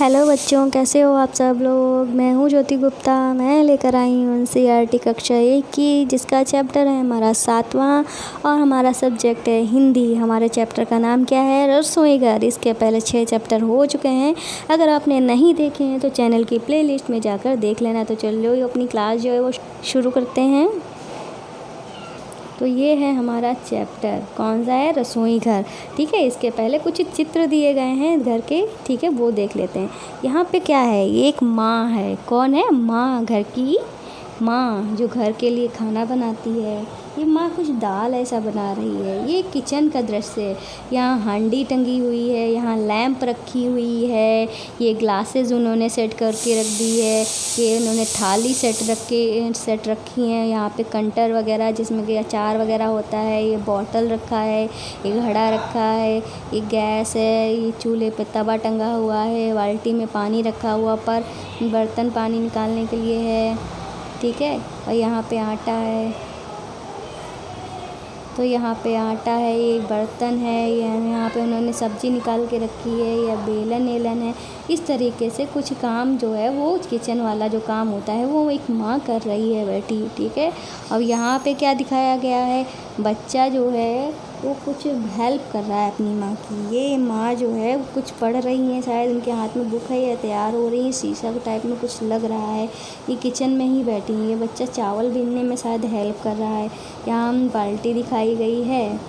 Hello बच्चों, कैसे हो आप सब लोग। मैं हूँ ज्योति गुप्ता। मैं लेकर आई हूँ एनसीईआरटी कक्षा 1 की, जिसका चैप्टर है हमारा 7वां और हमारा सब्जेक्ट है हिंदी। हमारे चैप्टर का नाम क्या है? रसोई घर। इसके पहले 6 चैप्टर हो चुके हैं। अगर आपने नहीं देखे हैं तो चैनल की प्लेलिस्ट में जाकर देख लेना। तो चलो अपनी क्लास जो है वो शुरू करते हैं। तो ये है हमारा चैप्टर, कौन सा है? रसोई घर। ठीक है, इसके पहले कुछ चित्र दिए गए हैं घर के, ठीक है, वो देख लेते हैं। यहाँ पे क्या है? ये एक माँ है। कौन है? माँ, घर की माँ जो घर के लिए खाना बनाती है। ये माँ कुछ दाल ऐसा बना रही है। ये किचन का दृश्य है। यहाँ हांडी टंगी हुई है, यहाँ लैंप रखी हुई है, ये ग्लासेस उन्होंने सेट करके रख दी है, ये उन्होंने थाली सेट रखी है। यहाँ पे कंटर वगैरह जिसमें कि अचार वगैरह होता है, ये बॉटल रखा है, ये घड़ा रखा है, ये गैस है, ये चूल्हे पे तवा टंगा हुआ है, बाल्टी में पानी रखा हुआ पर बर्तन पानी निकालने के लिए है। ठीक है, और यहाँ पे आटा है। तो यहाँ पे आटा है, ये एक बर्तन है, यहाँ पे उन्होंने सब्ज़ी निकाल के रखी है, या बेलन है। इस तरीके से कुछ काम जो है वो किचन वाला जो काम होता है वो एक माँ कर रही है बैठी। ठीक है, अब यहाँ पे क्या दिखाया गया है? बच्चा जो है वो कुछ हेल्प कर रहा है अपनी माँ की। ये माँ जो है वो कुछ पढ़ रही हैं, शायद उनके हाथ में बुक है या तैयार हो रही है। शीशा के टाइप में कुछ लग रहा है। ये किचन में ही बैठी हैं। ये बच्चा चावल बीनने में शायद हेल्प कर रहा है। यहाँ बाल्टी दिखाई गई है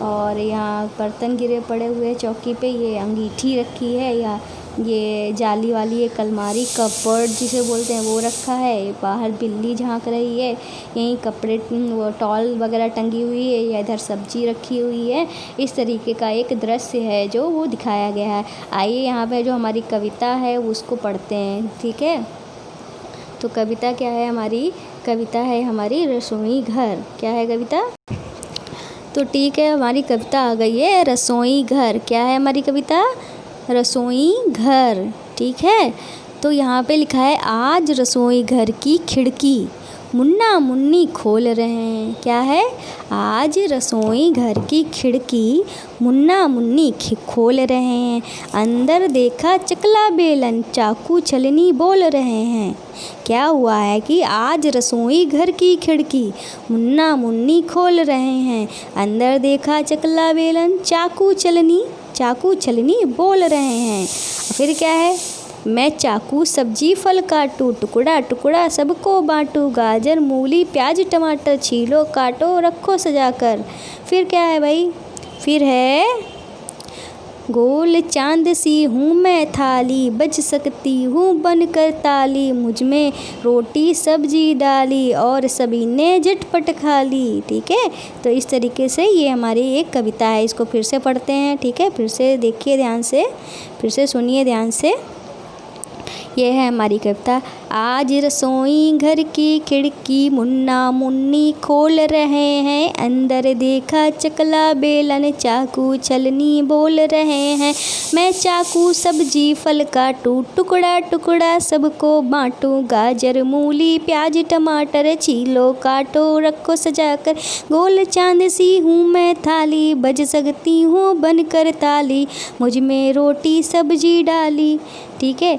और यहाँ बर्तन गिरे पड़े हुए चौकी पे। ये अंगीठी रखी है, या ये जाली वाली एक अलमारी, कपबोर्ड जिसे बोलते हैं, वो रखा है। बाहर बिल्ली झांक रही है। यहीं कपड़े वो टॉल वगैरह टंगी हुई है, या इधर सब्जी रखी हुई है। इस तरीके का एक दृश्य है जो वो दिखाया गया है। आइए यहाँ पे जो हमारी कविता है उसको पढ़ते हैं। ठीक है, तो कविता क्या है हमारी? कविता है हमारी रसोई घर। क्या है कविता? तो ठीक है, हमारी कविता आ गई है रसोई घर। क्या है हमारी कविता? रसोई घर। ठीक है, तो यहाँ पे लिखा है, आज रसोई घर की खिड़की मुन्ना मुन्नी खोल रहे हैं। क्या है? आज रसोई घर की खिड़की मुन्ना मुन्नी खोल रहे हैं। अंदर देखा चकला बेलन चाकू छलनी बोल रहे हैं। क्या हुआ है कि आज रसोई घर की खिड़की मुन्ना मुन्नी खोल रहे हैं। अंदर देखा चकला बेलन चाकू छलनी बोल रहे हैं। फिर क्या है? मैं चाकू सब्जी फल काटूं, टुकड़ा टुकड़ा सबको बांटूं। गाजर मूली प्याज टमाटर छीलो काटो रखो सजाकर। फिर क्या है भाई? फिर है, गोल चांद सी हूँ मैं थाली, बज सकती हूँ बनकर ताली। मुझ में रोटी सब्जी डाली और सभी ने झटपट खा ली। ठीक है, तो इस तरीके से ये हमारी एक कविता है। इसको फिर से पढ़ते हैं। ठीक है, फिर से देखिए ध्यान से, फिर से सुनिए ध्यान से। ये है हमारी कविता। आज रसोई घर की खिड़की मुन्ना मुन्नी खोल रहे हैं। अंदर देखा चकला बेलन चाकू छलनी बोल रहे हैं। मैं चाकू सब्जी फल काटूं, टुकड़ा टुकड़ा सबको बांटूं। गाजर मूली प्याज टमाटर छीलो काटो रखो सजाकर। गोल चांद सी हूँ मैं थाली, बज सकती हूँ बनकर ताली। मुझ में रोटी सब्जी डाली। ठीक है,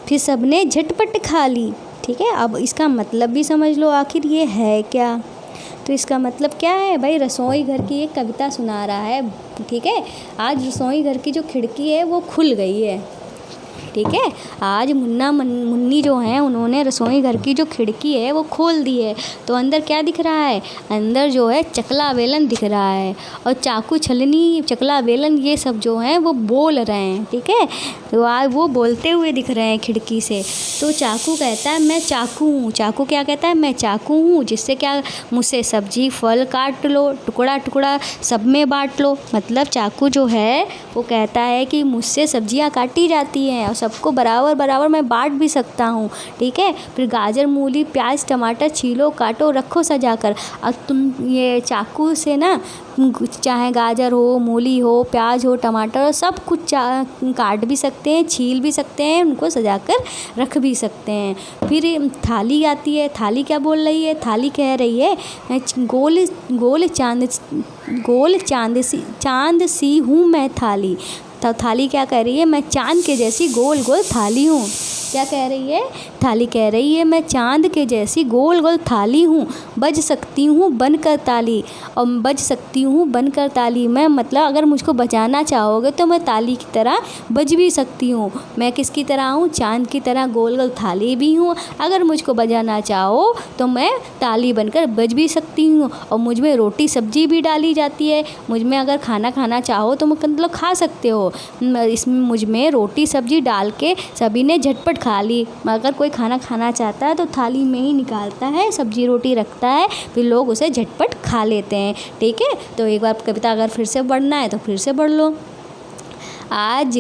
फिर सबने झटपट खा ली। ठीक है, अब इसका मतलब भी समझ लो आखिर ये है क्या। तो इसका मतलब क्या है भाई? रसोई घर की एक कविता सुना रहा है। ठीक है, आज रसोई घर की जो खिड़की है वो खुल गई है। ठीक है, आज मुन्ना मुन्नी जो हैं उन्होंने रसोई घर की जो खिड़की है वो खोल दी है। तो अंदर क्या दिख रहा है? अंदर जो है चकला बेलन दिख रहा है, और चाकू छलनी चकला बेलन ये सब जो हैं वो बोल रहे हैं। ठीक है, तो आज वो बोलते हुए दिख रहे हैं खिड़की से। तो चाकू कहता है मैं चाकू हूँ। चाकू क्या कहता है? मैं चाकू हूँ, जिससे क्या मुझसे सब्जी फल काट लो, टुकड़ा टुकड़ा सब में बांट लो। मतलब चाकू जो है वो कहता है कि मुझसे सब्जियाँ काटी जाती हैं और सबको बराबर बराबर मैं बांट भी सकता हूँ। ठीक है, फिर गाजर मूली प्याज टमाटर छीलो काटो रखो सजाकर। अब तुम ये चाकू से ना चाहे गाजर हो, मूली हो, प्याज हो, टमाटर हो, सब कुछ काट भी सकते हैं, छील भी सकते हैं, उनको सजाकर रख भी सकते हैं। फिर थाली आती है। थाली क्या बोल रही है? थाली कह रही है गोल चांद सी हूँ मैं थाली। तो थाली क्या कह रही है, मैं चाँद के जैसी गोल गोल थाली हूँ। क्या कह रही है, थाली कह रही है मैं चाँद के जैसी गोल गोल थाली हूँ, बज सकती हूँ बनकर ताली। और बज सकती हूँ बनकर ताली, मैं मतलब अगर मुझको बजाना चाहोगे तो मैं ताली की तरह बज भी सकती हूँ। मैं किसकी तरह हूँ, चाँद की तरह गोल गोल थाली भी हूँ। अगर मुझको बजाना चाहो तो मैं ताली बनकर बज भी सकती हूँ। और मुझ में रोटी सब्जी भी डाली जाती है। मुझ में अगर खाना खाना चाहो तो मतलब खा सकते हो। इसमें मुझ में रोटी सब्जी डाल के सभी ने झटपट खा ली। अगर कोई खाना खाना चाहता है तो थाली में ही निकालता है, सब्जी रोटी रखता है, फिर लोग उसे झटपट खा लेते हैं। ठीक है, तो एक बार कविता अगर फिर से पढ़ना है तो फिर से पढ़ लो। आज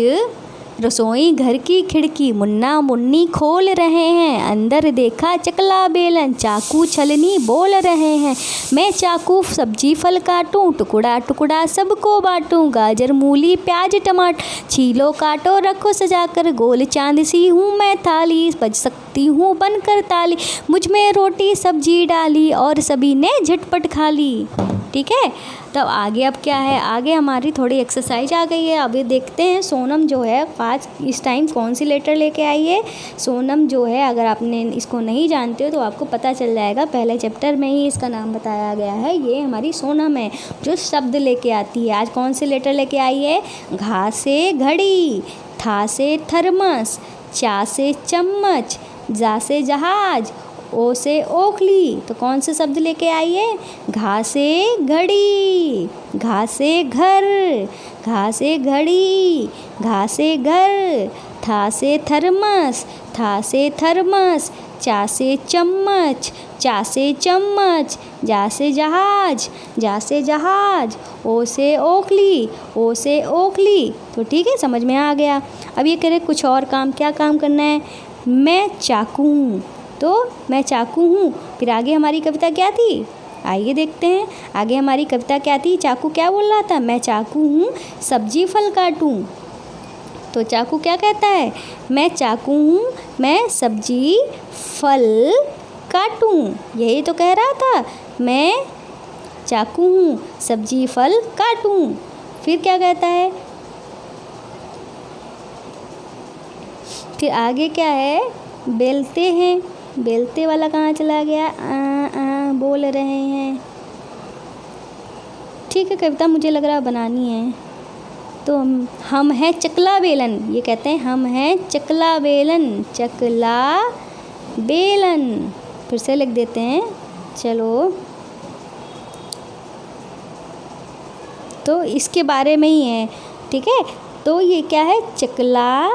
रसोई घर की खिड़की मुन्ना मुन्नी खोल रहे हैं, अंदर देखा चकला बेलन चाकू छलनी बोल रहे हैं। मैं चाकू सब्जी फल काटूं, टुकड़ा टुकड़ा सबको बांटूं, गाजर मूली प्याज टमाटर छीलो काटो रखो सजाकर, गोल चांद सी हूँ मैं थाली, बज सकती हूँ बनकर ताली, मुझ में रोटी सब्जी डाली और सभी ने झटपट खा ली। ठीक है, तब आगे अब क्या है, आगे हमारी थोड़ी एक्सरसाइज आ गई है। अभी देखते हैं सोनम जो है आज इस टाइम कौन सी लेटर लेके आई है। सोनम जो है, अगर आपने इसको नहीं जानते हो तो आपको पता चल जाएगा, पहले चैप्टर में ही इसका नाम बताया गया है। ये हमारी सोनम है जो शब्द लेके आती है। आज कौन सी लेटर लेके आई है, घा से घड़ी, था से थर्मस, चा से चम्मच, जा से जहाज, ओ से ओखली। तो कौन से शब्द लेके आई है, घा से घड़ी, घा से घर, घा से घड़ी, घा से घर, था से थर्मस, था से थर्मस, चा से चम्मच, चा से चम्मच, जा से जहाज, जा से जहाज, ओ से ओखली, ओ से ओखली। तो ठीक है, समझ में आ गया। अब ये करें कुछ और काम, क्या काम करना है, मैं चाकू हूँ, तो मैं चाकू हूँ। फिर आगे हमारी कविता क्या थी, आइए देखते हैं आगे हमारी कविता क्या थी। चाकू क्या बोल रहा था, मैं चाकू हूँ सब्जी फल काटूँ। तो चाकू क्या कहता है, मैं चाकू हूँ मैं सब्जी फल काटूँ। यही तो कह रहा था, मैं चाकू हूँ सब्जी फल काटूँ। फिर क्या कहता है, फिर आगे क्या है, बेलते हैं, बेलते वाला कहाँ चला गया, बोल रहे हैं। ठीक है, कविता मुझे लग रहा है बनानी है। तो हम हैं चकला बेलन, ये कहते हैं हम हैं चकला बेलन, चकला बेलन। फिर से लिख देते हैं, चलो। तो इसके बारे में ही है, ठीक है। तो ये क्या है, चकला,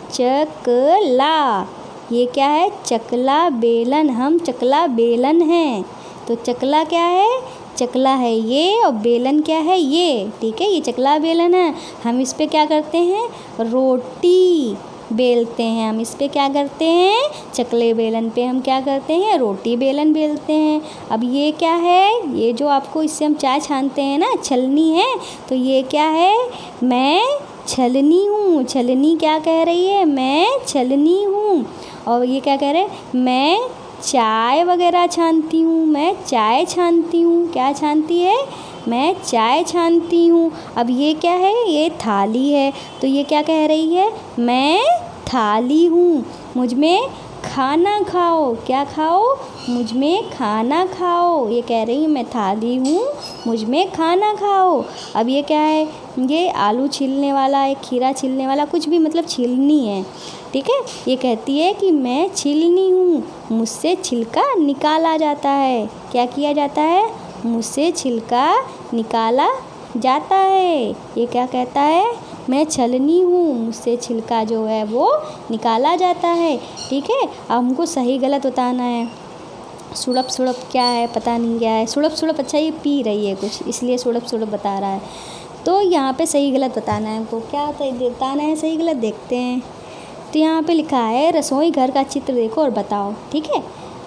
चकला, ये क्या है, चकला बेलन, हम चकला बेलन हैं। तो चकला क्या है, चकला है ये, और बेलन क्या है ये। ठीक है, ये चकला बेलन है। हम इस पे क्या करते हैं, रोटी बेलते हैं। हम इस पे क्या करते हैं, चकले बेलन पे हम क्या करते हैं, रोटी बेलन बेलते हैं। अब ये क्या है, ये जो आपको इससे हम चाय छानते हैं ना, छलनी है। तो ये क्या है, मैं छलनी हूँ। छलनी क्या कह रही है, मैं छलनी हूँ। और ये क्या कह रहे हैं, मैं चाय वगैरह छानती हूँ, मैं चाय छानती हूँ। क्या छानती है, मैं चाय छानती हूँ। अब ये क्या है, ये थाली है। तो ये क्या कह रही है, मैं थाली हूँ, मुझ में खाना खाओ। क्या खाओ, मुझ में खाना खाओ। ये कह रही है मैं थाली हूँ, मुझ में खाना खाओ। अब ये क्या है, ये आलू छीलने वाला, एक खीरा छीलने वाला, कुछ भी मतलब छीलनी है। ठीक है, ये कहती है कि मैं छीलनी हूँ, मुझसे छिलका निकाला जाता है। क्या किया जाता है, मुझसे छिलका निकाला जाता है। ये क्या कहता है, मैं छलनी हूँ, मुझसे छिलका जो है वो निकाला जाता है। ठीक है, अब हमको सही गलत बताना है। सुड़प सुड़प क्या है, पता नहीं क्या है। सुड़प सुड़प, अच्छा ये पी रही है कुछ, इसलिए सुड़प सुड़प बता रहा है। तो यहाँ पे सही गलत बताना है हमको। क्या बताना है सही गलत, देखते हैं। तो यहाँ पे लिखा है, रसोई घर का चित्र देखो और बताओ। ठीक है,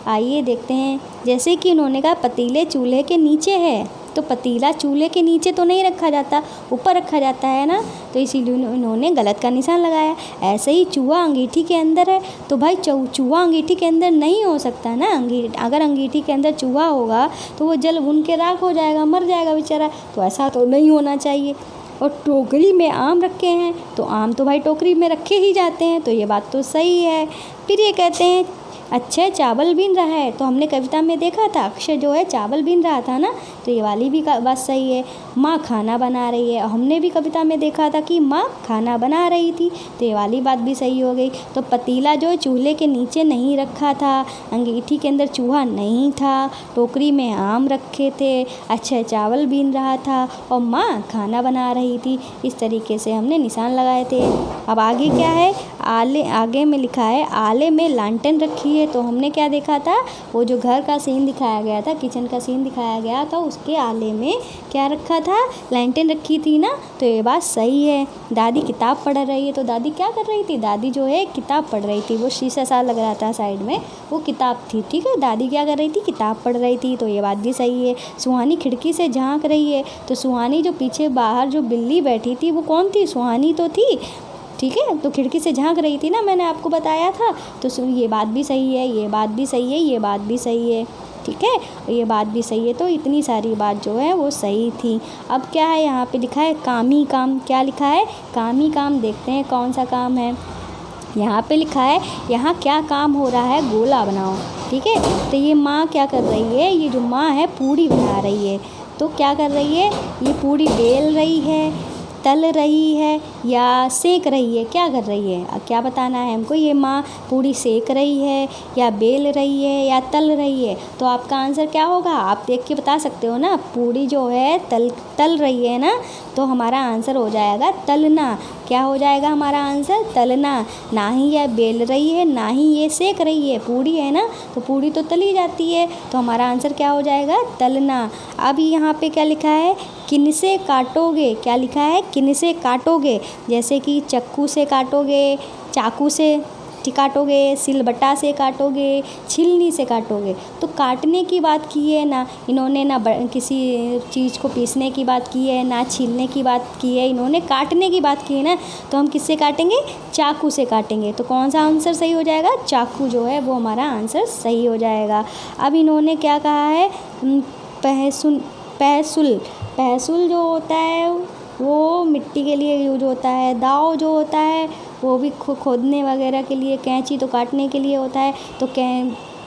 आइए देखते हैं। जैसे कि उन्होंने कहा पतीले चूल्हे के नीचे है, तो पतीला चूल्हे के नीचे तो नहीं रखा जाता, ऊपर रखा जाता है ना। तो इसीलिए उन्होंने गलत का निशान लगाया। ऐसे ही चूहा अंगीठी के अंदर है, तो भाई चूहा अंगीठी के अंदर नहीं हो सकता ना। अगर अंगीठी के अंदर चूहा होगा तो वो जल भुन के राख हो जाएगा, मर जाएगा बेचारा। तो ऐसा तो नहीं होना चाहिए। और टोकरी में आम रखे हैं, तो आम तो भाई टोकरी में रखे ही जाते हैं, तो ये बात तो सही है। फिर ये कहते हैं अक्षय चावल बीन रहा है, तो हमने कविता में देखा था अक्षय जो है चावल बीन रहा था ना, तो ये वाली भी बात सही है। माँ खाना बना रही है, हमने भी कविता में देखा था कि माँ खाना बना रही थी, तो ये वाली बात भी सही हो गई। तो पतीला जो है चूल्हे के नीचे नहीं रखा था, अंगीठी के अंदर चूहा नहीं था, टोकरी में आम रखे थे, अक्षय चावल बीन रहा था और माँ खाना बना रही थी। इस तरीके से हमने निशान लगाए थे। अब आगे क्या है, आगे में लिखा है आले में लालटेन रखी है, तो हमने क्या देखा था, वो जो घर का सीन दिखाया गया था, किचन का सीन दिखाया गया था, उसके आले में क्या रखा था, लालटेन रखी थी ना, तो ये बात सही है। दादी किताब पढ़ रही है, तो दादी क्या कर रही थी, दादी जो है किताब पढ़ रही थी, वो शीशा सा लग रहा था साइड में, वो किताब थी, ठीक है। दादी क्या कर रही थी, किताब पढ़ रही थी, तो ये बात भी सही है। सुहानी खिड़की से झांक रही है, तो सुहानी जो पीछे बाहर जो बिल्ली बैठी थी वो कौन थी, सुहानी तो थी, ठीक है। तो खिड़की से झांक रही थी ना, मैंने आपको बताया था। तो ये बात भी सही है, ये बात भी सही है, ये बात भी सही है, ठीक है, ये बात भी सही है। तो इतनी सारी बात जो है वो सही थी। अब क्या है, यहाँ पे लिखा है कामी काम, क्या लिखा है, कामी काम। देखते हैं कौन सा काम है। यहाँ पे लिखा है यहाँ क्या काम हो रहा है, गोला बनाओ, ठीक है। तो ये माँ क्या कर रही है, ये जो माँ है पूड़ी बना रही है, तो क्या कर रही है, ये पूड़ी बेल रही है, तल रही है या सेक रही है, क्या कर रही है, अब क्या बताना है हमको, ये माँ पूड़ी सेक रही है या बेल रही है या तल रही है। तो आपका आंसर क्या होगा, आप देख के बता सकते हो ना, पूड़ी जो है तल रही है ना, तो हमारा आंसर हो जाएगा तलना। क्या हो जाएगा हमारा आंसर, तलना। ना ही यह बेल रही है, ना ही ये सेक रही है, पूड़ी है ना, तो पूड़ी तो तली जाती है, तो हमारा आंसर क्या हो जाएगा, तलना। अब यहाँ पे क्या लिखा है, किन से काटोगे, क्या लिखा है, किन से काटोगे, जैसे कि चक्कू से काटोगे, चाकू से काटोगे, सिलबट्टा से काटोगे, छिलनी से काटोगे। तो काटने की बात की है ना इन्होंने, ना किसी चीज़ को पीसने की बात की है, ना छीलने की बात की है, इन्होंने काटने की बात की है ना, तो हम किससे काटेंगे, चाकू से काटेंगे। तो कौन सा आंसर सही हो जाएगा, चाकू जो है वो हमारा आंसर सही हो जाएगा। अब इन्होंने क्या कहा है, पहसुल जो होता है वो मिट्टी के लिए यूज होता है, दाव जो होता है वो भी खोदने वगैरह के लिए, कैंची तो काटने के लिए होता है, तो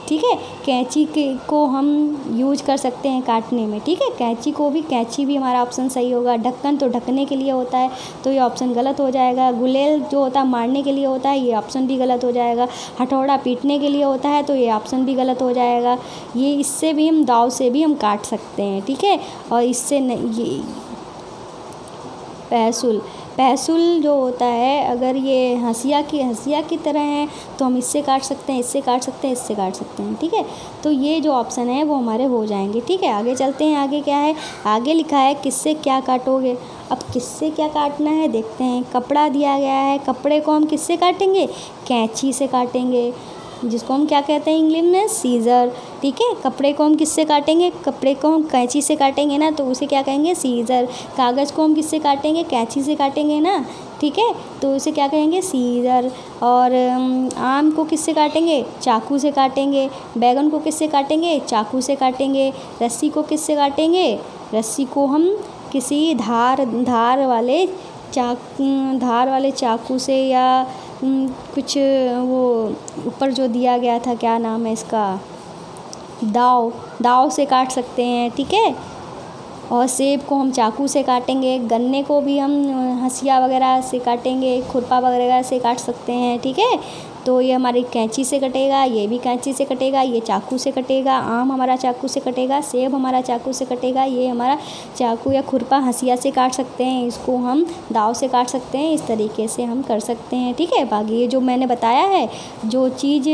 ठीक है, कैंची को हम यूज कर सकते हैं काटने में, ठीक है, कैंची भी हमारा ऑप्शन सही होगा। ढक्कन तो ढकने के लिए होता है, तो ये ऑप्शन गलत हो जाएगा। गुलेल जो होता है मारने के लिए होता है, ये ऑप्शन भी गलत हो जाएगा। हथौड़ा पीटने के लिए होता है, तो ये ऑप्शन भी गलत हो जाएगा। ये इससे भी हम दाव से भी हम काट सकते हैं, ठीक है, और इससे ये पहसुल जो होता है, अगर ये हंसिया की तरह है तो हम इससे काट सकते हैं, इससे काट सकते हैं, इससे काट सकते हैं, ठीक है। तो ये जो ऑप्शन है वो हमारे हो जाएंगे, ठीक है। आगे चलते हैं, आगे क्या है, आगे लिखा है किससे क्या काटोगे। अब किससे क्या काटना है देखते हैं। कपड़ा दिया गया है, कपड़े को हम किससे काटेंगे, कैंची से काटेंगे, जिसको हम क्या कहते हैं इंग्लिश में, सीज़र, ठीक है। कपड़े को हम किससे काटेंगे, कपड़े को हम कैंची से काटेंगे ना, तो उसे क्या कहेंगे, सीज़र। कागज़ को हम किससे काटेंगे, कैंची से काटेंगे ना, ठीक है, तो उसे क्या कहेंगे, सीज़र। और आम को किससे काटेंगे, चाकू से काटेंगे। बैगन को किससे काटेंगे, चाकू से काटेंगे। रस्सी को किससे काटेंगे, रस्सी को हम किसी धार वाले चाकू से, या कुछ वो ऊपर जो दिया गया था, क्या नाम है इसका, दाव से काट सकते हैं, ठीक है। और सेब को हम चाकू से काटेंगे, गन्ने को भी हम हंसिया वगैरह से काटेंगे, खुरपा वगैरह से काट सकते हैं, ठीक है। तो ये हमारी कैंची से कटेगा, ये भी कैंची से कटेगा, ये चाकू से कटेगा, आम हमारा चाकू से कटेगा, सेब हमारा चाकू से कटेगा, ये हमारा चाकू या खुरपा हंसिया से काट सकते हैं, इसको हम दाव से काट सकते हैं। इस तरीके से हम कर सकते हैं, ठीक है। बाकी ये जो मैंने बताया है, जो चीज़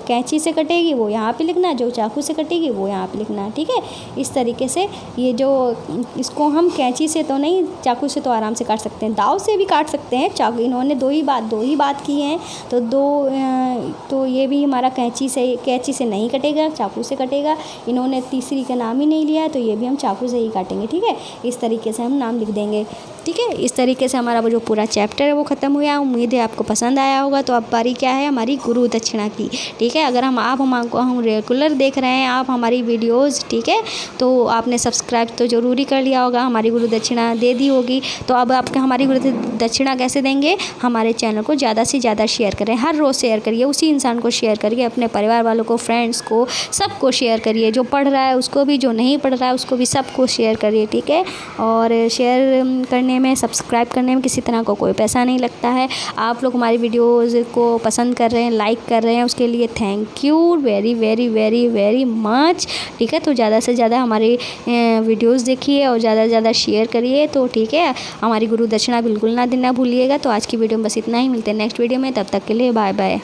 कैंची से कटेगी वो यहाँ पे लिखना, जो चाकू से कटेगी वो यहाँ पे लिखना, ठीक है। इस तरीके से ये जो इसको हम कैंची से तो नहीं, चाकू से तो आराम से काट सकते हैं, दाव से भी काट सकते हैं। चाकू इन्होंने दो ही बात की हैं, तो ये भी हमारा कैंची से नहीं कटेगा, चाकू से कटेगा। इन्होंने तीसरी का नाम ही नहीं लिया है, तो ये भी हम चाकू से ही काटेंगे, ठीक है। इस तरीके से हम नाम लिख देंगे। ठीक है। इस तरीके से हमारा वो जो पूरा चैप्टर है वो ख़त्म हुआ। उम्मीद है आपको पसंद आया होगा। तो अब बारी क्या है हमारी गुरु दक्षिणा की, ठीक है। अगर हम रेगुलर देख रहे हैं आप हमारी वीडियोज़, ठीक है, तो आपने सब्सक्राइब तो ज़रूर ही कर लिया होगा, हमारी गुरु दक्षिणा दे दी होगी। तो अब आप हमारी गुरु दक्षिणा कैसे देंगे? हमारे चैनल को ज़्यादा से ज़्यादा शेयर करें, हर रोज़ शेयर करिए, उसी इंसान को शेयर करिए, अपने परिवार वालों को, फ्रेंड्स को, सबको शेयर करिए। जो पढ़ रहा है उसको भी, जो नहीं पढ़ रहा है उसको भी, सबको शेयर करिए, ठीक है। और शेयर करने में, सब्सक्राइब करने में किसी तरह का कोई पैसा नहीं लगता है। आप लोग हमारी वीडियोज़ को पसंद कर रहे हैं, लाइक कर रहे हैं, उसके लिए thank you very very very very much, ठीक है। तो ज़्यादा से ज़्यादा हमारी वीडियोज़ देखिए और ज़्यादा से ज़्यादा शेयर करिए, तो ठीक है। हमारी गुरु दक्षिणा बिल्कुल ना देना भूलिएगा। तो आज की वीडियो में बस इतना ही, मिलते हैं नेक्स्ट वीडियो में, तब तक के लिए बाय बाय।